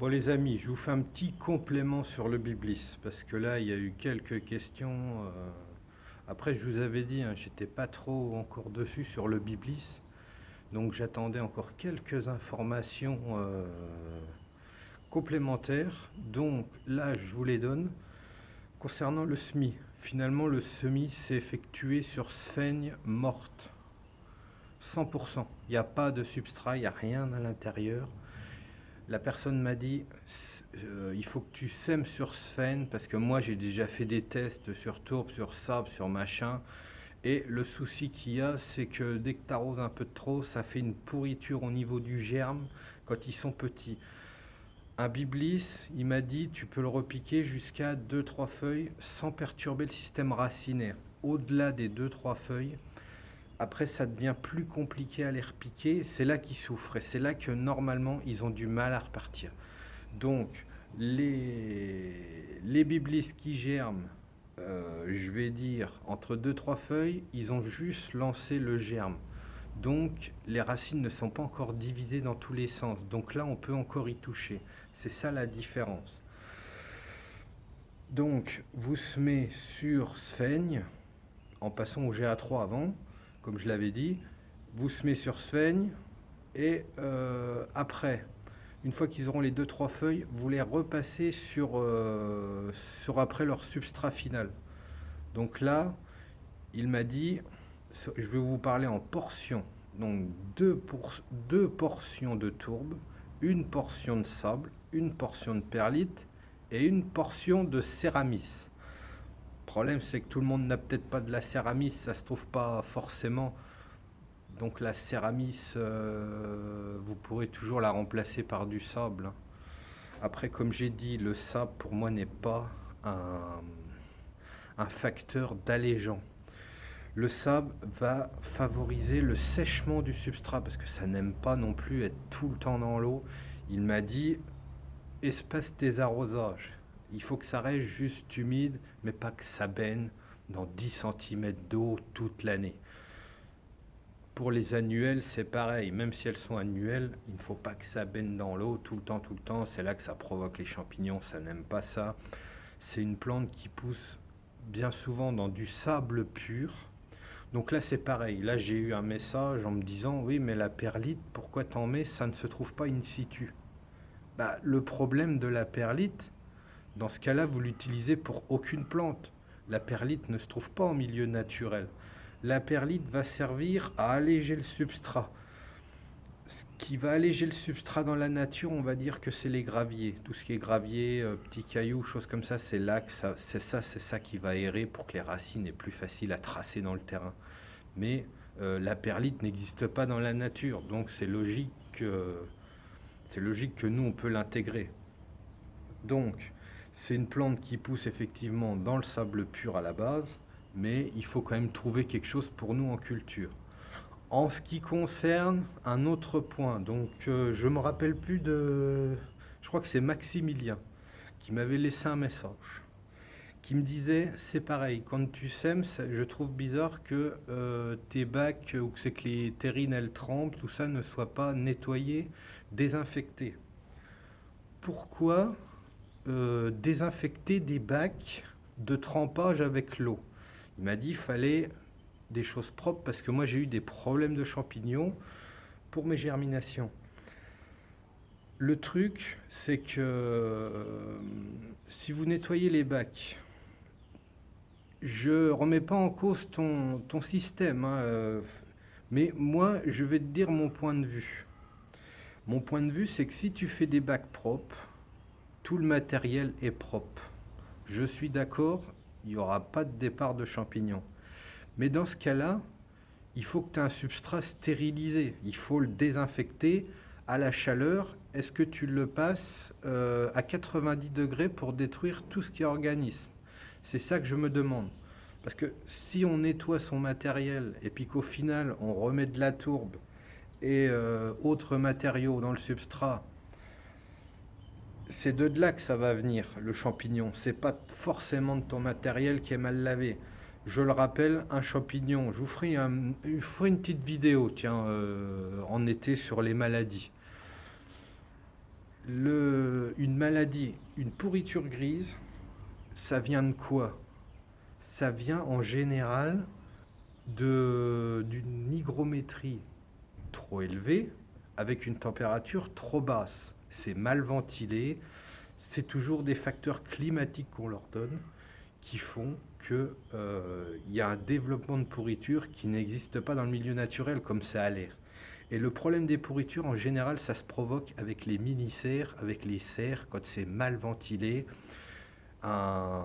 Bon les amis, je vous fais un petit complément sur le biblis, parce que là, il y a eu quelques questions. Après, je vous avais dit, hein, j'étais pas trop encore dessus sur le biblis, donc j'attendais encore quelques informations complémentaires. Donc là, je vous les donne. Concernant le SMI, finalement, le SMI s'est effectué sur sphaigne morte, 100%. Il n'y a pas de substrat, il n'y a rien à l'intérieur. La personne m'a dit, il faut que tu sèmes sur sphène, parce que moi j'ai déjà fait des tests sur tourbe, sur sable, sur machin. Et le souci qu'il y a, c'est que dès que tu arroses un peu de trop, ça fait une pourriture au niveau du germe quand ils sont petits. Un biblis, il m'a dit, tu peux le repiquer jusqu'à 2-3 feuilles sans perturber le système racinaire. Au-delà des 2-3 feuilles, après, ça devient plus compliqué à les repiquer. C'est là qu'ils souffrent et c'est là que normalement, ils ont du mal à repartir. Donc, les biblis qui germent, je vais dire, entre deux-trois feuilles, ils ont juste lancé le germe. Donc, les racines ne sont pas encore divisées dans tous les sens. Donc là, on peut encore y toucher. C'est ça la différence. Donc, vous semez sur sphaigne, en passant au GA3 avant, comme je l'avais dit. Vous semez sur sphaigne et après, une fois qu'ils auront les deux trois feuilles, vous les repassez sur après leur substrat final. Donc là, il m'a dit, je vais vous parler en portions. Donc deux portions de tourbe, une portion de sable, une portion de perlite et une portion de céramis. Le problème, c'est que tout le monde n'a peut-être pas de la céramis, ça se trouve pas forcément. Donc la céramis, vous pourrez toujours la remplacer par du sable. Après, comme j'ai dit, le sable pour moi n'est pas un facteur d'allégeant. Le sable va favoriser le sèchement du substrat parce que ça n'aime pas non plus être tout le temps dans l'eau. Il m'a dit, espace tes arrosages. Il faut que ça reste juste humide, mais pas que ça baigne dans 10 cm d'eau toute l'année. Pour les annuelles, c'est pareil. Même si elles sont annuelles, il ne faut pas que ça baigne dans l'eau tout le temps, tout le temps. C'est là que ça provoque les champignons. Ça n'aime pas ça. C'est une plante qui pousse bien souvent dans du sable pur. Donc là, c'est pareil. Là, j'ai eu un message en me disant, oui, mais la perlite, pourquoi t'en mets? Ça ne se trouve pas in situ. Bah, le problème de la perlite, dans ce cas-là, vous l'utilisez pour aucune plante. La perlite ne se trouve pas en milieu naturel. La perlite va servir à alléger le substrat. Ce qui va alléger le substrat dans la nature, on va dire que c'est les graviers. Tout ce qui est gravier, petits cailloux, choses comme ça, c'est là que c'est ça qui va aérer pour que les racines aient plus facile à tracer dans le terrain. Mais la perlite n'existe pas dans la nature, donc c'est logique que nous, on peut l'intégrer. Donc, c'est une plante qui pousse effectivement dans le sable pur à la base, mais il faut quand même trouver quelque chose pour nous en culture. En ce qui concerne un autre point, donc je me rappelle plus de... Je crois que c'est Maximilien qui m'avait laissé un message, qui me disait, c'est pareil, quand tu sèmes, je trouve bizarre que tes bacs, ou que c'est que les terrines, elles trempent, tout ça ne soit pas nettoyé, désinfecté. Pourquoi désinfecter des bacs de trempage avec l'eau? Il m'a dit qu'il fallait des choses propres parce que moi j'ai eu des problèmes de champignons pour mes germinations. Le truc, c'est que si vous nettoyez les bacs, je remets pas en cause ton système, hein, mais moi je vais te dire mon point de vue. Mon point de vue, c'est que si tu fais des bacs propres, tout le matériel est propre. Je suis d'accord, il n'y aura pas de départ de champignons. Mais dans ce cas-là, il faut que tu aies un substrat stérilisé. Il faut le désinfecter à la chaleur. Est-ce que tu le passes à 90 degrés pour détruire tout ce qui est organisme? C'est ça que je me demande. Parce que si on nettoie son matériel et puis qu'au final on remet de la tourbe et autres matériaux dans le substrat, c'est de là que ça va venir, le champignon. C'est pas forcément de ton matériel qui est mal lavé. Je le rappelle, un champignon, je vous ferai une petite vidéo, tiens, en été sur les maladies. Une Une maladie, une pourriture grise, ça vient de quoi? Ça vient en général d'une hygrométrie trop élevée avec une température trop basse. C'est mal ventilé, c'est toujours des facteurs climatiques qu'on leur donne qui font qu'il y a un développement de pourriture qui n'existe pas dans le milieu naturel comme ça a l'air. Et le problème des pourritures, en général, ça se provoque avec les mini-serres, avec les serres, quand c'est mal ventilé. Un-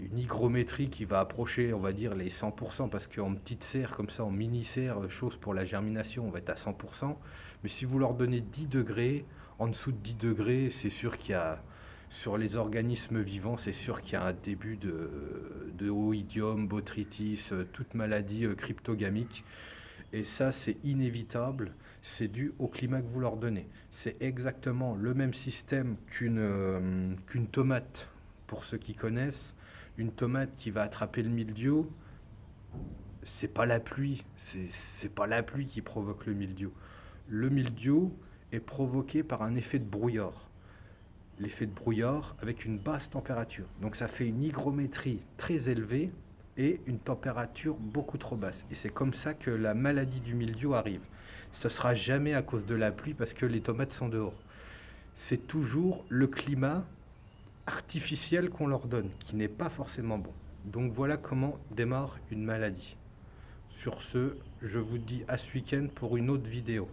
une hygrométrie qui va approcher, on va dire, les 100%, parce qu'en petite serre, comme ça, en mini-serre, chose pour la germination, on va être à 100%. Mais si vous leur donnez 10 degrés, en dessous de 10 degrés, c'est sûr qu'il y a, sur les organismes vivants, c'est sûr qu'il y a un début de oïdium, botrytis, toute maladie cryptogamique. Et ça, c'est inévitable, c'est dû au climat que vous leur donnez. C'est exactement le même système qu'une tomate, pour ceux qui connaissent. Une tomate qui va attraper le mildiou, c'est pas la pluie, c'est pas la pluie qui provoque le mildiou. Le mildiou est provoqué par un effet de brouillard. L'effet de brouillard avec une basse température. Donc ça fait une hygrométrie très élevée et une température beaucoup trop basse. Et c'est comme ça que la maladie du mildiou arrive. Ce sera jamais à cause de la pluie parce que les tomates sont dehors. C'est toujours le climat artificiel qu'on leur donne, qui n'est pas forcément bon. Donc voilà comment démarre une maladie. Sur ce, je vous dis à ce week-end pour une autre vidéo.